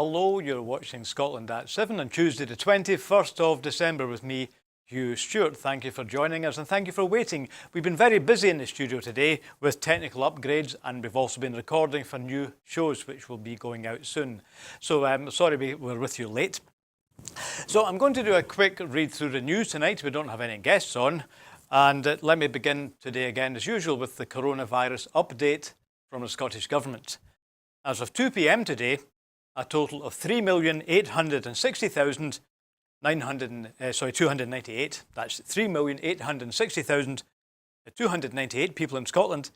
Hello, you're watching Scotland at 7 on Tuesday the 21st of December with me, Hugh Stewart. Thank you for joining us and thank you for waiting. We've been very busy in the studio today with technical upgrades, and we've also been recording for new shows which will be going out soon. So sorry we're with you late. So I'm going to do a quick read through the news tonight. We don't have any guests on. And let me begin today again as usual with the coronavirus update from the Scottish Government. As of 2 p.m. today, a total of 3,860,298, that's 3,860,298 people in Scotland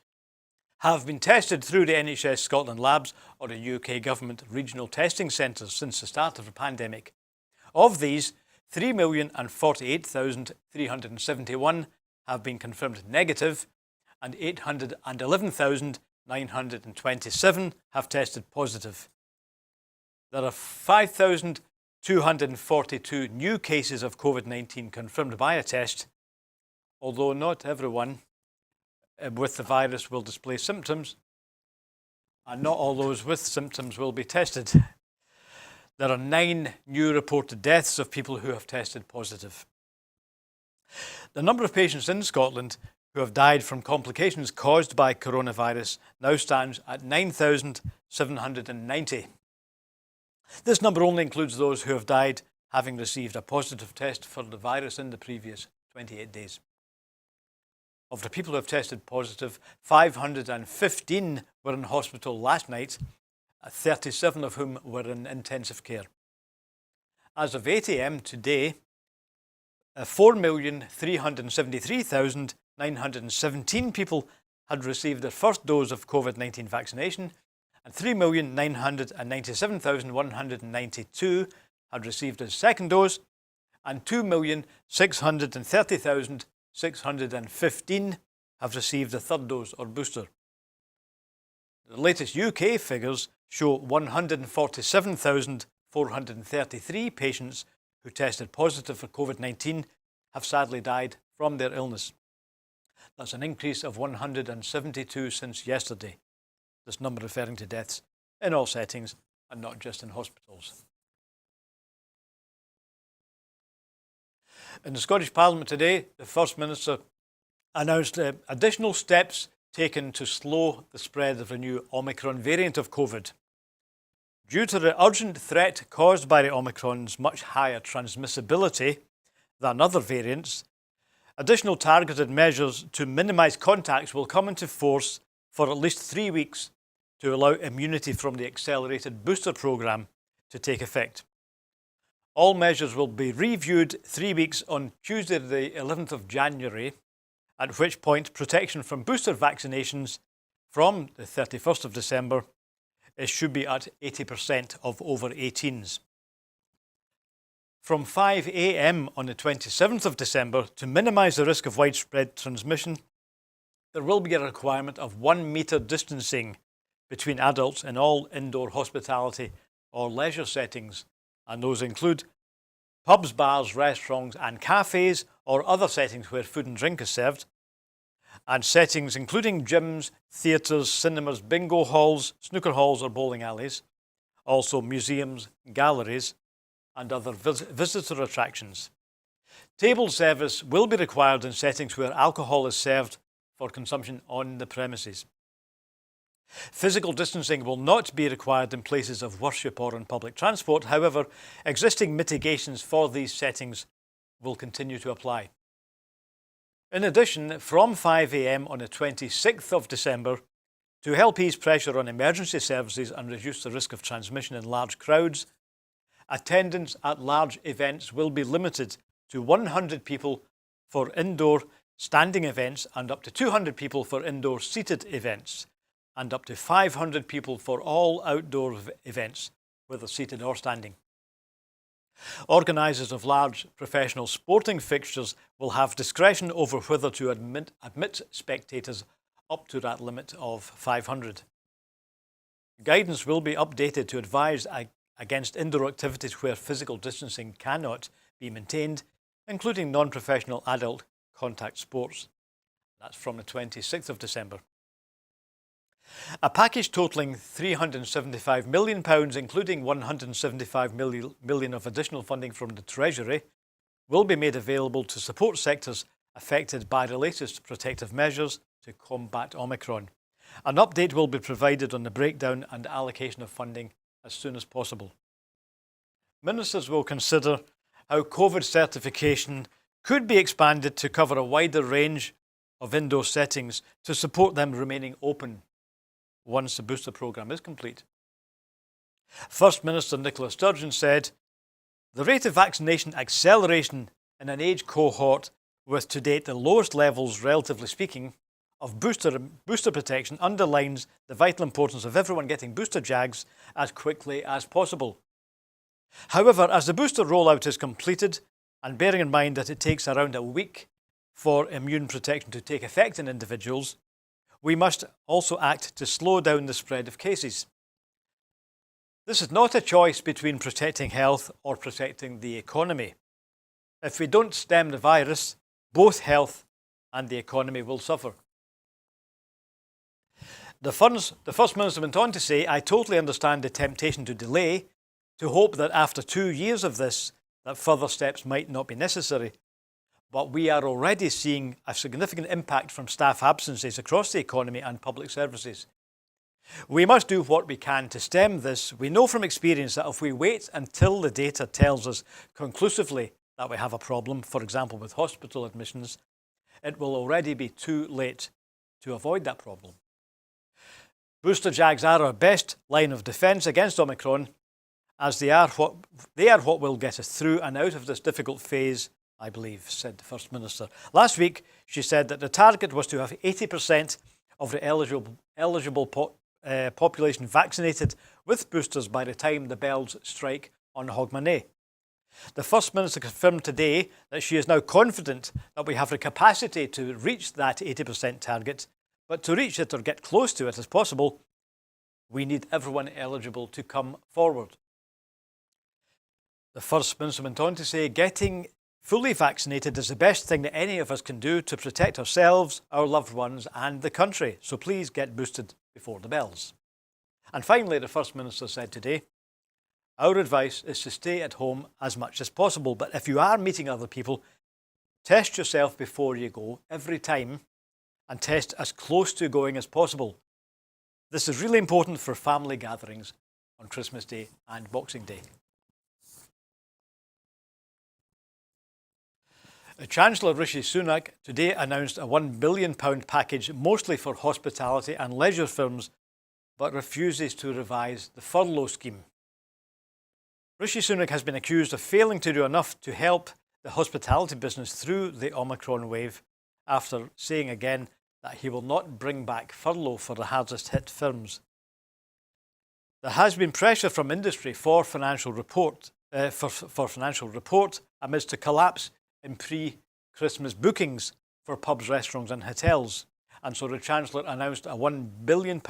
have been tested through the NHS Scotland labs or the UK Government regional testing centres since the start of the pandemic. Of these, 3,048,371 have been confirmed negative and 811,927 have tested positive. There are 5,242 new cases of COVID-19 confirmed by a test, although not everyone with the virus will display symptoms, and not all those with symptoms will be tested. There are 9 new reported deaths of people who have tested positive. The number of patients in Scotland who have died from complications caused by coronavirus now stands at 9,790. This number only includes those who have died having received a positive test for the virus in the previous 28 days. Of the people who have tested positive, 515 were in hospital last night, 37 of whom were in intensive care. As of 8 a.m. today, 4,373,917 people had received their first dose of COVID-19 vaccination, and 3,997,192 had received a second dose, and 2,630,615 have received a third dose or booster. The latest UK figures show 147,433 patients who tested positive for COVID-19 have sadly died from their illness. That's an increase of 172 since yesterday. This number referring to deaths in all settings and not just in hospitals. In the Scottish Parliament today, the First Minister announced additional steps taken to slow the spread of the new Omicron variant of COVID. Due to the urgent threat caused by the Omicron's much higher transmissibility than other variants, additional targeted measures to minimise contacts will come into force for at least 3 weeks to allow immunity from the accelerated booster programme to take effect. All measures will be reviewed 3 weeks on Tuesday the 11th of January, at which point protection from booster vaccinations from the 31st of December should be at 80% of over 18s. From 5 a.m. on the 27th of December, to minimise the risk of widespread transmission, there will be a requirement of 1 metre distancing between adults in all indoor hospitality or leisure settings, and those include pubs, bars, restaurants and cafes or other settings where food and drink is served, and settings including gyms, theatres, cinemas, bingo halls, snooker halls or bowling alleys, also museums, galleries and other visitor attractions. Table service will be required in settings where alcohol is served for consumption on the premises. Physical distancing will not be required in places of worship or on public transport. However, existing mitigations for these settings will continue to apply. In addition, from 5 a.m. on the 26th of December, to help ease pressure on emergency services and reduce the risk of transmission in large crowds, attendance at large events will be limited to 100 people for indoor standing events and up to 200 people for indoor seated events, and up to 500 people for all outdoor events, whether seated or standing. Organisers of large professional sporting fixtures will have discretion over whether to admit spectators up to that limit of 500. Guidance will be updated to advise against indoor activities where physical distancing cannot be maintained, including non-professional adult contact sports. That's from the 26th of December. A package totalling £375 million, including £175 million of additional funding from the Treasury, will be made available to support sectors affected by the latest protective measures to combat Omicron. An update will be provided on the breakdown and allocation of funding as soon as possible. Ministers will consider how COVID certification could be expanded to cover a wider range of indoor settings to support them remaining open once the booster programme is complete. First Minister Nicola Sturgeon said, "The rate of vaccination acceleration in an age cohort with to date the lowest levels, relatively speaking, of booster protection underlines the vital importance of everyone getting booster jags as quickly as possible. However, as the booster rollout is completed, and bearing in mind that it takes around a week for immune protection to take effect in individuals, we must also act to slow down the spread of cases. This is not a choice between protecting health or protecting the economy. If we don't stem the virus, both health and the economy will suffer." The First Minister went on to say, "I totally understand the temptation to delay, to hope that after 2 years of this, that further steps might not be necessary. But we are already seeing a significant impact from staff absences across the economy and public services. We must do what we can to stem this. We know from experience that if we wait until the data tells us conclusively that we have a problem, for example with hospital admissions, it will already be too late to avoid that problem. Booster jags are our best line of defence against Omicron, as they are what will get us through and out of this difficult phase, I believe," said the First Minister. Last week, she said that the target was to have 80% of the eligible population vaccinated with boosters by the time the bells strike on Hogmanay. The First Minister confirmed today that she is now confident that we have the capacity to reach that 80% target, but to reach it or get close to it as possible, we need everyone eligible to come forward. The First Minister went on to say, "Getting fully vaccinated is the best thing that any of us can do to protect ourselves, our loved ones and the country. So please get boosted before the bells." And finally, the First Minister said today, "Our advice is to stay at home as much as possible. But if you are meeting other people, test yourself before you go every time and test as close to going as possible. This is really important for family gatherings on Christmas Day and Boxing Day." Chancellor Rishi Sunak today announced a £1 billion package mostly for hospitality and leisure firms, but refuses to revise the furlough scheme. Rishi Sunak has been accused of failing to do enough to help the hospitality business through the Omicron wave, after saying again that he will not bring back furlough for the hardest hit firms. There has been pressure from industry for financial report amidst a collapse in pre-Christmas bookings for pubs, restaurants and hotels. And so the Chancellor announced a £1 billion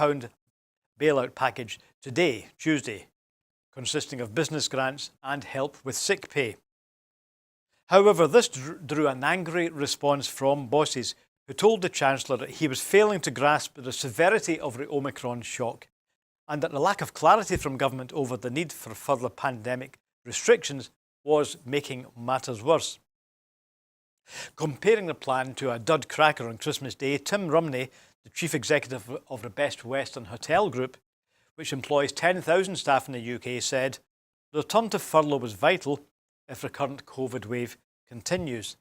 bailout package today, Tuesday, consisting of business grants and help with sick pay. However, this drew an angry response from bosses who told the Chancellor that he was failing to grasp the severity of the Omicron shock and that the lack of clarity from government over the need for further pandemic restrictions was making matters worse. Comparing the plan to a dud cracker on Christmas Day, Tim Rumney, the chief executive of the Best Western Hotel Group, which employs 10,000 staff in the UK, said, "The return to furlough was vital if the current COVID wave continues."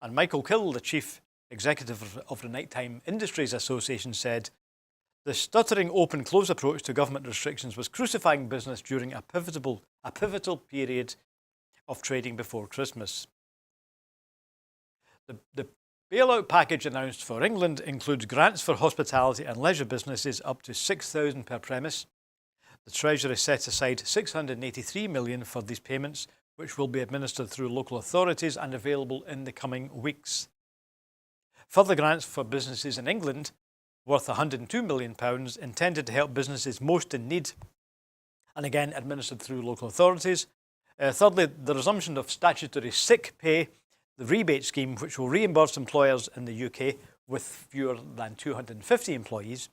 And Michael Kill, the chief executive of the Nighttime Industries Association, said, "The stuttering open-close approach to government restrictions was crucifying business during a pivotal period of trading before Christmas." The bailout package announced for England includes grants for hospitality and leisure businesses up to £6,000 per premise. The Treasury set aside £683 million for these payments, which will be administered through local authorities and available in the coming weeks. Further grants for businesses in England, worth £102 million, intended to help businesses most in need, and again administered through local authorities. Thirdly, the resumption of statutory sick pay, the rebate scheme, which will reimburse employers in the UK with fewer than 250 employees.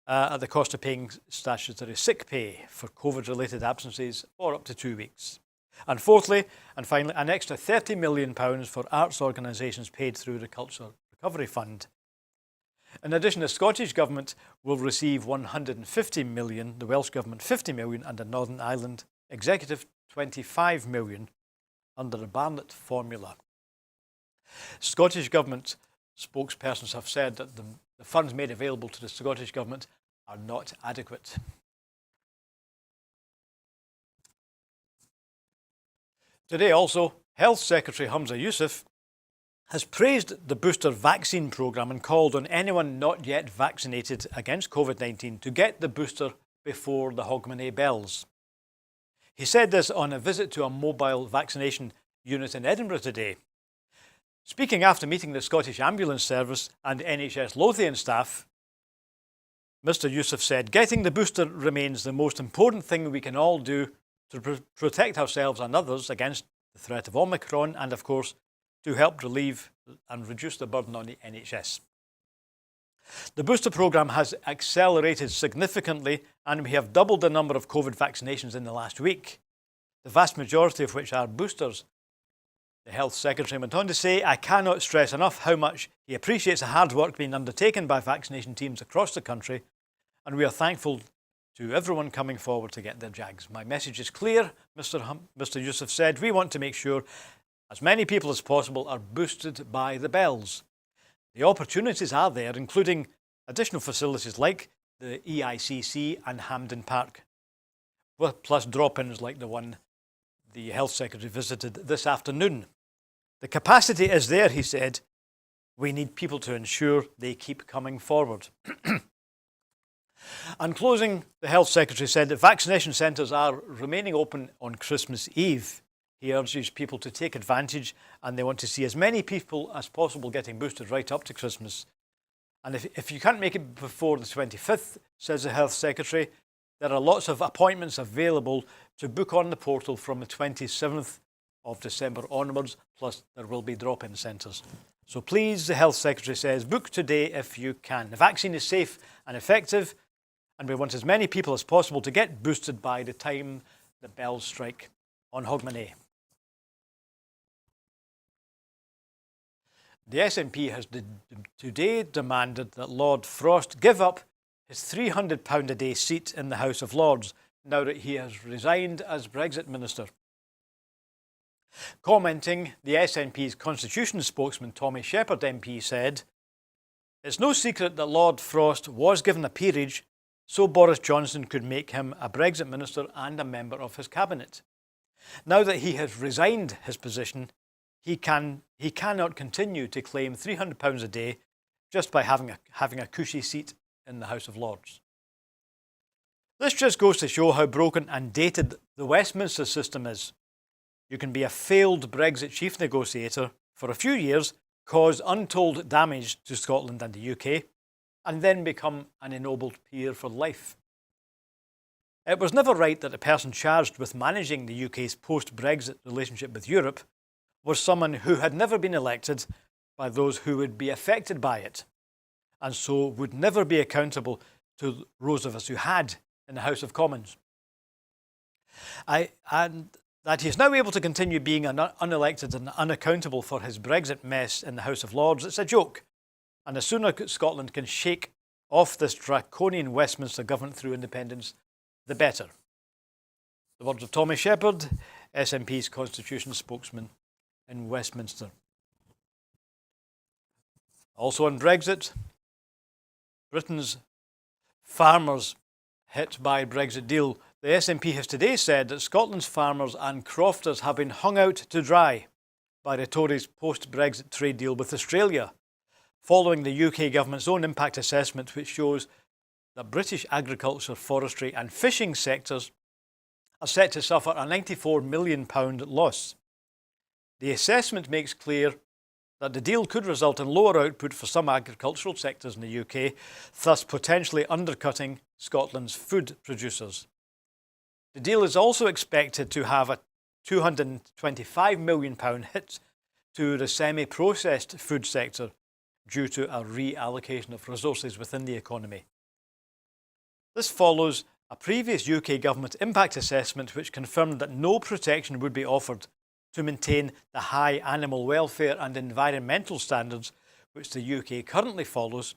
at the cost of paying statutory sick pay for COVID-related absences for up to 2 weeks. And fourthly, and finally, an extra £30 million for arts organisations paid through the Culture Recovery Fund. In addition, the Scottish Government will receive £150 million, the Welsh Government £50 million, and the Northern Ireland Executive £25 million under the Barnett formula. Scottish Government spokespersons have said that the funds made available to the Scottish Government are not adequate. Today also, Health Secretary Humza Yousaf has praised the booster vaccine programme and called on anyone not yet vaccinated against COVID-19 to get the booster before the Hogmanay bells. He said this on a visit to a mobile vaccination unit in Edinburgh today. Speaking after meeting the Scottish Ambulance Service and NHS Lothian staff, Mr Yousaf said, "Getting the booster remains the most important thing we can all do to protect ourselves and others against the threat of Omicron and, of course, to help relieve and reduce the burden on the NHS. The booster programme has accelerated significantly and we have doubled the number of COVID vaccinations in the last week, the vast majority of which are boosters." The Health Secretary went on to say, "I cannot stress enough how much he appreciates the hard work being undertaken by vaccination teams across the country, and we are thankful to everyone coming forward to get their jags. My message is clear," Mr Yousaf said. "We want to make sure as many people as possible are boosted by the bells. The opportunities are there, including additional facilities like the EICC and Hampden Park, plus drop-ins like the one the Health Secretary visited this afternoon. The capacity is there," he said. "We need people to ensure they keep coming forward." And closing, the Health Secretary said that vaccination centres are remaining open on Christmas Eve. He urges people to take advantage and they want to see as many people as possible getting boosted right up to Christmas. And if you can't make it before the 25th, says the Health Secretary, there are lots of appointments available to book on the portal from the 27th of December onwards, plus there will be drop-in centres. So please, the Health Secretary says, book today if you can. The vaccine is safe and effective, and we want as many people as possible to get boosted by the time the bells strike on Hogmanay. The SNP has today demanded that Lord Frost give up his £300 a day seat in the House of Lords now that he has resigned as Brexit Minister. Commenting, the SNP's Constitution spokesman Tommy Shepherd MP said, "It's no secret that Lord Frost was given a peerage so Boris Johnson could make him a Brexit Minister and a member of his cabinet. Now that he has resigned his position, he cannot continue to claim £300 a day just by having a cushy seat in the House of Lords." This just goes to show how broken and dated the Westminster system is. You can be a failed Brexit chief negotiator for a few years, cause untold damage to Scotland and the UK, and then become an ennobled peer for life. It was never right that the person charged with managing the UK's post-Brexit relationship with Europe was someone who had never been elected by those who would be affected by it, and so would never be accountable to those of us who had in the House of Commons. And that he is now able to continue being unelected and unaccountable for his Brexit mess in the House of Lords, it's a joke. And the sooner Scotland can shake off this draconian Westminster government through independence, the better. The words of Tommy Shepherd, SNP's Constitution spokesman in Westminster. Also on Brexit, Britain's farmers hit by Brexit deal. The SNP has today said that Scotland's farmers and crofters have been hung out to dry by the Tories' post-Brexit trade deal with Australia, following the UK government's own impact assessment, which shows that British agriculture, forestry and fishing sectors are set to suffer a £94 million loss. The assessment makes clear that the deal could result in lower output for some agricultural sectors in the UK, thus potentially undercutting Scotland's food producers. The deal is also expected to have a £225 million hit to the semi-processed food sector due to a reallocation of resources within the economy. This follows a previous UK government impact assessment which confirmed that no protection would be offered to maintain the high animal welfare and environmental standards which the UK currently follows,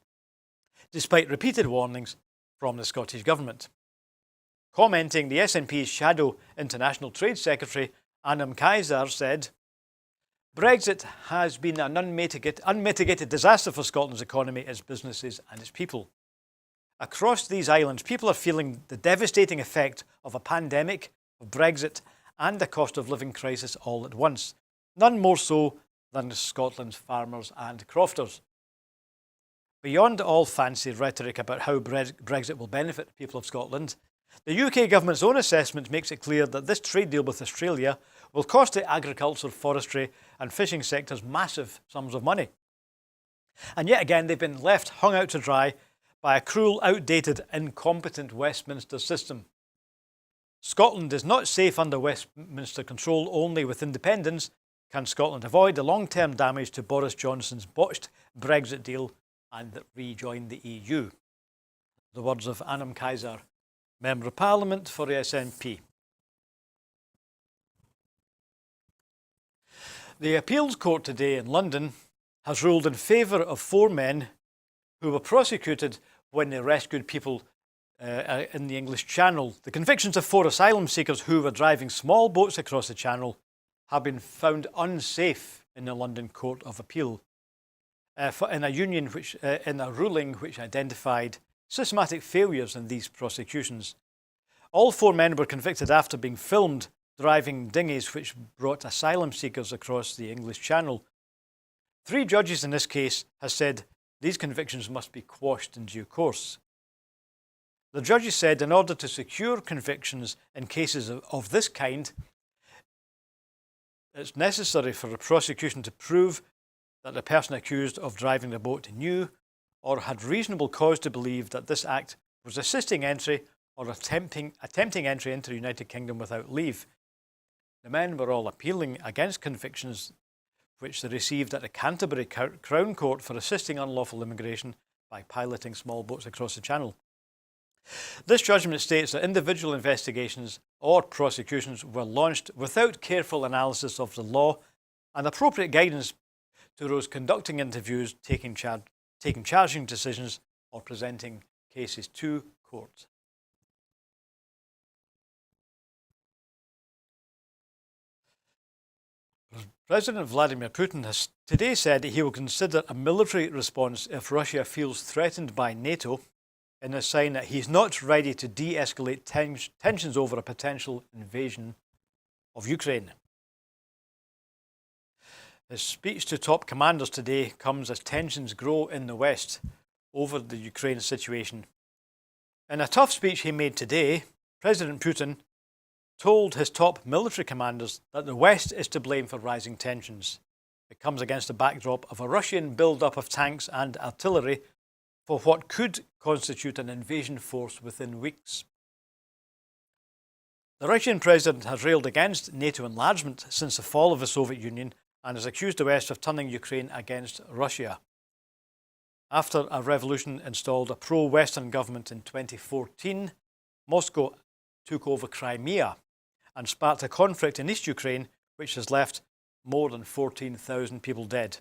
despite repeated warnings from the Scottish Government. Commenting, the SNP's Shadow International Trade Secretary Anam Kaiser said, "Brexit has been an unmitigated disaster for Scotland's economy, its businesses and its people. Across these islands, people are feeling the devastating effect of a pandemic, of Brexit and a cost of living crisis all at once, none more so than Scotland's farmers and crofters." Beyond all fancy rhetoric about how Brexit will benefit the people of Scotland, the UK government's own assessment makes it clear that this trade deal with Australia will cost the agriculture, forestry and fishing sectors massive sums of money. And yet again, they've been left hung out to dry by a cruel, outdated, incompetent Westminster system. Scotland is not safe under Westminster control. Only with independence can Scotland avoid the long-term damage to Boris Johnson's botched Brexit deal and rejoin the EU. The words of Anam Kaiser, Member of Parliament for the SNP. The appeals court today in London has ruled in favour of 4 men who were prosecuted when they rescued people in the English Channel. The convictions of 4 asylum seekers who were driving small boats across the Channel have been found unsafe in the London Court of Appeal in a ruling which identified systematic failures in these prosecutions. All 4 men were convicted after being filmed driving dinghies which brought asylum seekers across the English Channel. 3 judges in this case have said these convictions must be quashed in due course. The judges said in order to secure convictions in cases of this kind, it's necessary for the prosecution to prove that the person accused of driving the boat knew or had reasonable cause to believe that this act was assisting entry or attempting entry into the United Kingdom without leave. The men were all appealing against convictions which they received at the Canterbury Crown Court for assisting unlawful immigration by piloting small boats across the Channel. This judgment states that individual investigations or prosecutions were launched without careful analysis of the law and appropriate guidance to those conducting interviews, taking charging decisions or presenting cases to court. President Vladimir Putin has today said he will consider a military response if Russia feels threatened by NATO, in a sign that he's not ready to de-escalate tensions over a potential invasion of Ukraine. His speech to top commanders today comes as tensions grow in the West over the Ukraine situation. In a tough speech he made today, President Putin told his top military commanders that the West is to blame for rising tensions. It comes against the backdrop of a Russian build-up of tanks and artillery for what could constitute an invasion force within weeks. The Russian president has railed against NATO enlargement since the fall of the Soviet Union and has accused the West of turning Ukraine against Russia. After a revolution installed a pro-Western government in 2014, Moscow took over Crimea and sparked a conflict in East Ukraine which has left more than 14,000 people dead.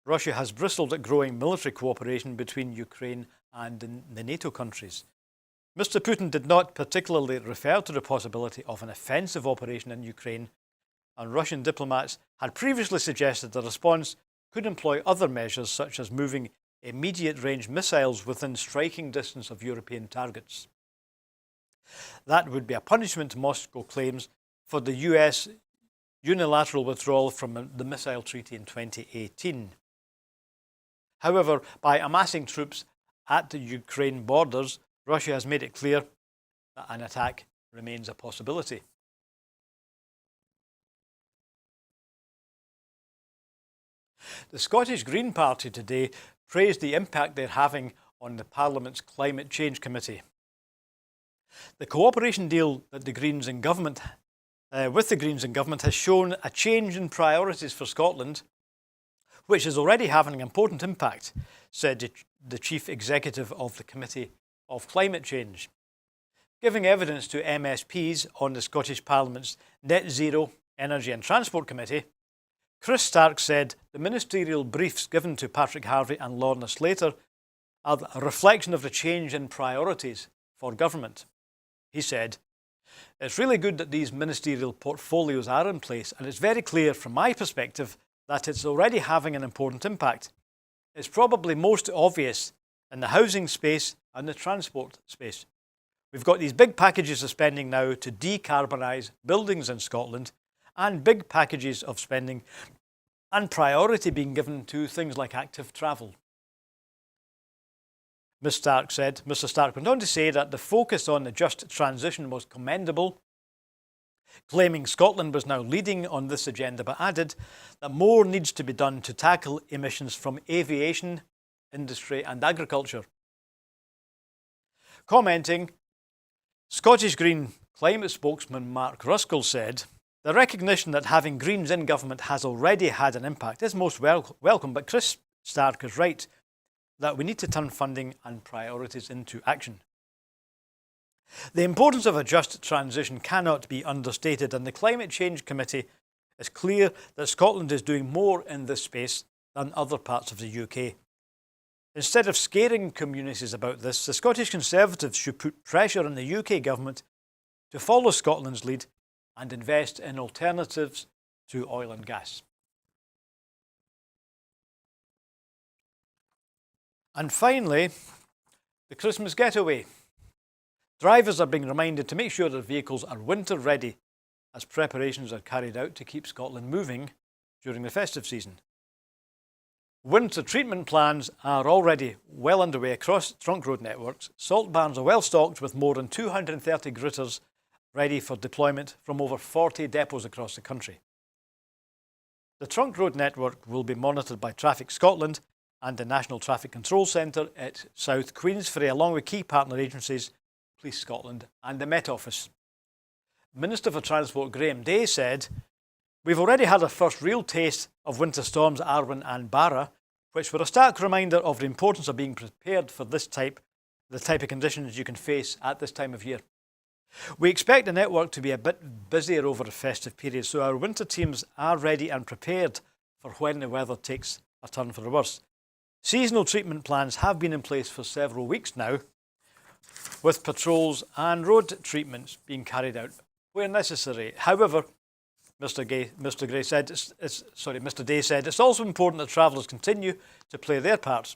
Russia has bristled at growing military cooperation between Ukraine and the NATO countries. Mr. Putin did not particularly refer to the possibility of an offensive operation in Ukraine, and Russian diplomats had previously suggested the response could employ other measures such as moving immediate-range missiles within striking distance of European targets. That would be a punishment, Moscow claims, for the US unilateral withdrawal from the missile treaty in 2018. However, by amassing troops at the Ukraine borders, Russia has made it clear that an attack remains a possibility. The Scottish Green Party today praised the impact they're having on the Parliament's Climate Change Committee. The cooperation deal that the Greens in government has shown a change in priorities for Scotland, which is already having an important impact, said the chief executive of the committee, of climate change. Giving evidence to MSPs on the Scottish Parliament's Net Zero Energy and Transport Committee, Chris Stark said the ministerial briefs given to Patrick Harvey and Lorna Slater are a reflection of the change in priorities for government. He said, "It's really good that these ministerial portfolios are in place, and it's very clear from my perspective that it's already having an important impact. It's probably most obvious in the housing space and the transport space. We've got these big packages of spending now to decarbonise buildings in Scotland, and big packages of spending and priority being given to things like active travel." Mr. Stark went on to say that the focus on the just transition was commendable, claiming Scotland was now leading on this agenda, but added that more needs to be done to tackle emissions from aviation, industry and agriculture. Commenting, Scottish Green climate spokesman Mark Ruskell said, "The recognition that having Greens in government has already had an impact is most welcome, but Chris Stark is right that we need to turn funding and priorities into action." The importance of a just transition cannot be understated, and the Climate Change Committee is clear that Scotland is doing more in this space than other parts of the UK. Instead of scaring communities about this, the Scottish Conservatives should put pressure on the UK government to follow Scotland's lead and invest in alternatives to oil and gas. And finally, the Christmas getaway. Drivers are being reminded to make sure their vehicles are winter ready as preparations are carried out to keep Scotland moving during the festive season. Winter treatment plans are already well underway across trunk road networks. Salt barns are well stocked with more than 230 gritters ready for deployment from over 40 depots across the country. The trunk road network will be monitored by Traffic Scotland and the National Traffic Control Centre at South Queensferry, along with key partner agencies, Police Scotland and the Met Office. Minister for Transport Graham Day said, "We've already had a first real taste of winter storms at Arwen and Barra, which were a stark reminder of the importance of being prepared for the type of conditions you can face at this time of year. We expect the network to be a bit busier over the festive period, so our winter teams are ready and prepared for when the weather takes a turn for the worse. Seasonal treatment plans have been in place for several weeks now, with patrols and road treatments being carried out where necessary. However, Mr. Day said it's also important that travellers continue to play their parts.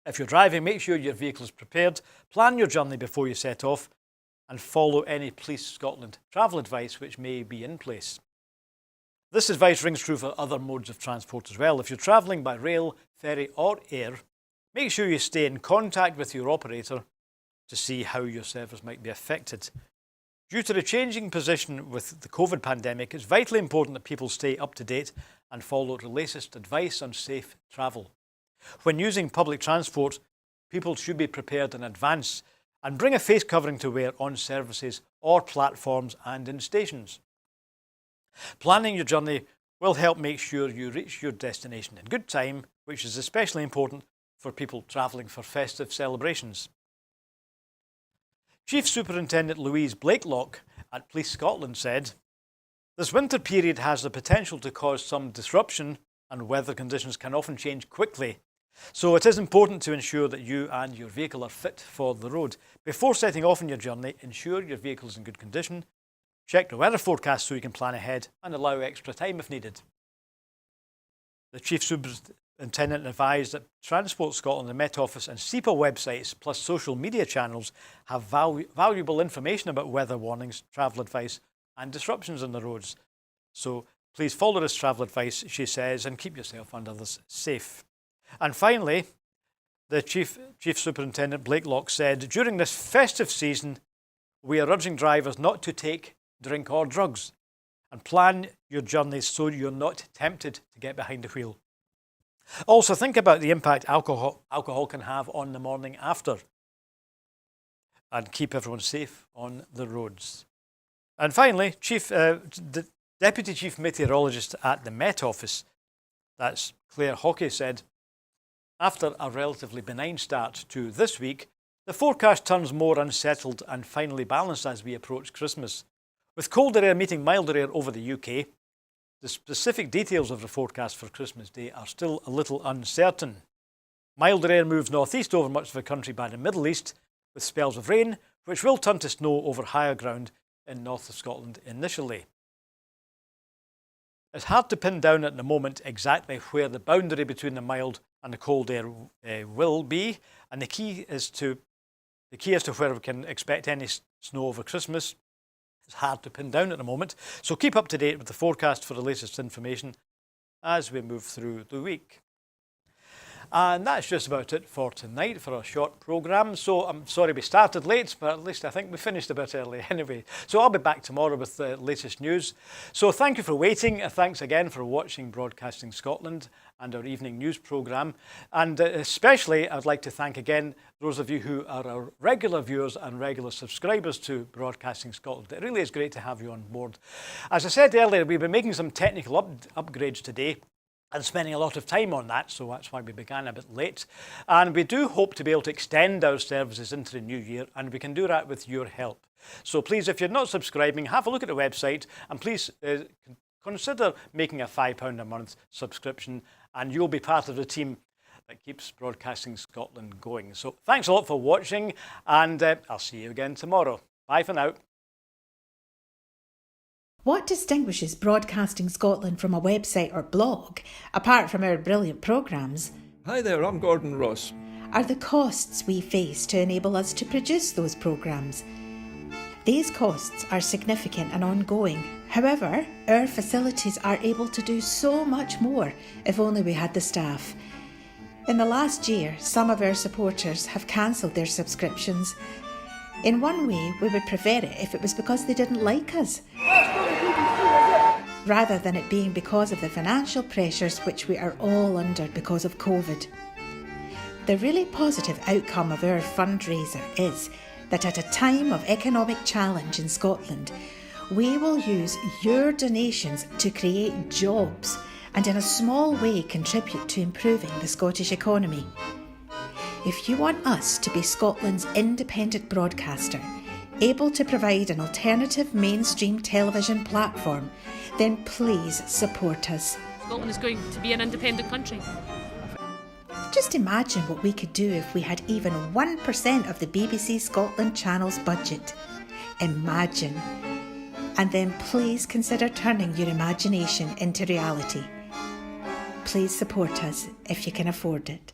If you're driving, make sure your vehicle is prepared, plan your journey before you set off, and follow any Police Scotland travel advice which may be in place." This advice rings true for other modes of transport as well. If you're travelling by rail, ferry or air, make sure you stay in contact with your operator to see how your service might be affected. Due to the changing position with the COVID pandemic, it's vitally important that people stay up to date and follow the latest advice on safe travel. When using public transport, people should be prepared in advance and bring a face covering to wear on services or platforms and in stations. Planning your journey will help make sure you reach your destination in good time, which is especially important for people travelling for festive celebrations. Chief Superintendent Louise Blakelock at Police Scotland said, "This winter period has the potential to cause some disruption, and weather conditions can often change quickly. So it is important to ensure that you and your vehicle are fit for the road. Before setting off on your journey, ensure your vehicle is in good condition. Check the weather forecast so you can plan ahead and allow extra time if needed." The Chief Superintendent advised that Transport Scotland, the Met Office and SEPA websites plus social media channels have valuable information about weather warnings, travel advice and disruptions on the roads. So please follow this travel advice, she says, and keep yourself and others safe. And finally, the Chief Superintendent Blakelock said, "During this festive season, we are urging drivers not to take, drink or drugs, and plan your journeys so you're not tempted to get behind the wheel. Also think about the impact alcohol can have on the morning after, and keep everyone safe on the roads." And finally, Deputy Chief Meteorologist at the Met Office, that's Claire Hockey, said, "After a relatively benign start to this week, The forecast turns more unsettled and finely balanced as we approach Christmas. With colder air meeting milder air over the UK, the specific details of the forecast for Christmas Day are still a little uncertain. Milder air moves northeast over much of the country by the Middle East, with spells of rain, which will turn to snow over higher ground in north of Scotland initially. It's hard to pin down at the moment exactly where the boundary between the mild and the cold air will be, and the key as to where we can expect any snow over Christmas is hard to pin down at the moment. So keep up to date with the forecast for the latest information as we move through the week. And that's just about it for tonight for a short programme. So I'm sorry we started late, but at least I think we finished a bit early anyway. So I'll be back tomorrow with the latest news. So thank you for waiting. Thanks again for watching Broadcasting Scotland and our evening news programme. And especially I'd like to thank again those of you who are our regular viewers and regular subscribers to Broadcasting Scotland. It really is great to have you on board. As I said earlier, we've been making some technical upgrades today and spending a lot of time on that, so that's why we began a bit late. And we do hope to be able to extend our services into the new year, and we can do that with your help. So please, if you're not subscribing, have a look at the website, and please consider making a £5 a month subscription, and you'll be part of the team that keeps Broadcasting Scotland going. So thanks a lot for watching, and I'll see you again tomorrow. Bye for now. What distinguishes Broadcasting Scotland from a website or blog, apart from our brilliant programmes? Hi there, I'm Gordon Ross. Are the costs we face to enable us to produce those programmes. These costs are significant and ongoing. However, our facilities are able to do so much more if only we had the staff. In the last year, some of our supporters have cancelled their subscriptions. In one way, we would prefer it if it was because they didn't like us, rather than it being because of the financial pressures which we are all under because of COVID. The really positive outcome of our fundraiser is that at a time of economic challenge in Scotland, we will use your donations to create jobs and in a small way contribute to improving the Scottish economy. If you want us to be Scotland's independent broadcaster, able to provide an alternative mainstream television platform, then please support us. Scotland is going to be an independent country. Just imagine what we could do if we had even 1% of the BBC Scotland channel's budget. Imagine. And then please consider turning your imagination into reality. Please support us if you can afford it.